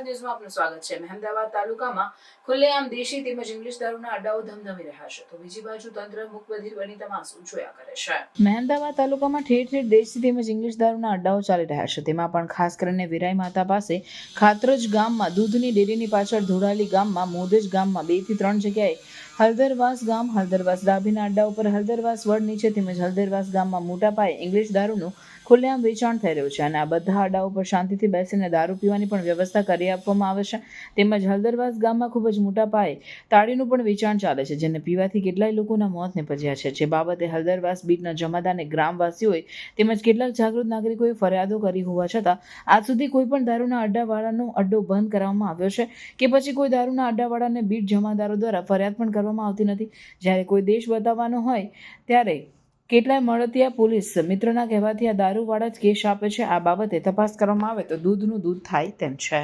અમદાવાદ ન્યૂઝમાં આપનું સ્વાગત છે। મહેમદાવાદ તાલુકામાં ખુલ્લેઆમ દેશી તેમજ ઇંગ્લિશ દારૂના અડ્ડાઓ ધમધમી રહ્યા છે, તો બીજી બાજુ તંત્ર મૂકબધિર બની તમાશો જોયા કરે છે। મહેમદાવાદ તાલુકામાં ઠેર ઠેર દેશી તેમજ ઇંગ્લિશ દારૂના અડ્ડાઓ ચાલી રહ્યા છે। તેમાં પણ ખાસ કરીને વિરાઈ માતા પાસે ખાતરજ ગામમાં, દૂધની ડેરીની પાછળ ધોડાલી ગામમાં, મોદેજ ગામમાં 2 થી 3 જગ્યાએ, હળદરવાસ ગામ, હળદરવાસ ડાભીના અડ્ડા ઉપર, હળદરવાસ વડ નીચે તેમજ હળદરવાસ ગામમાં મોટા પાયે ઇંગ્લિશ દારૂનું ખુલ્લેઆમ વેચાણ થઈ રહ્યું છે અને આ બધા અડ્ડાઓ પર શાંતિથી બેસીને દારૂ પીવાની પણ વ્યવસ્થા કરી આપવામાં આવે છે। તેમજ હળદરવાસ ગામમાં ખૂબ જ મોટા પાયે તાળીનું પણ વેચાણ ચાલે છે, જેને પીવાથી કેટલાય લોકોના મોત નિપજ્યા છે। જે બાબતે હળદરવાસ બીટના જમાદારને ગ્રામવાસીઓએ તેમજ કેટલાક જાગૃત નાગરિકોએ ફરિયાદો કરી હોવા છતાં આજ સુધી કોઈ પણ દારૂના અડ્ડાવાળાનો અડ્ડો બંધ કરવામાં આવ્યો છે કે પછી કોઈ દારૂના અડ્ડાવાળાને બીટ જમાદારો દ્વારા ફરિયાદ પણ કરવામાં આવતી નથી। જ્યારે કોઈ દેશ બતાવવાનો હોય ત્યારે કેટલાય મળતિયા પોલીસ મિત્રના કહેવાથી આ દારૂવાળા જ કેસ આપે છે। આ બાબતે તપાસ કરવામાં આવે તો દૂધનું દૂધ થાય તેમ છે।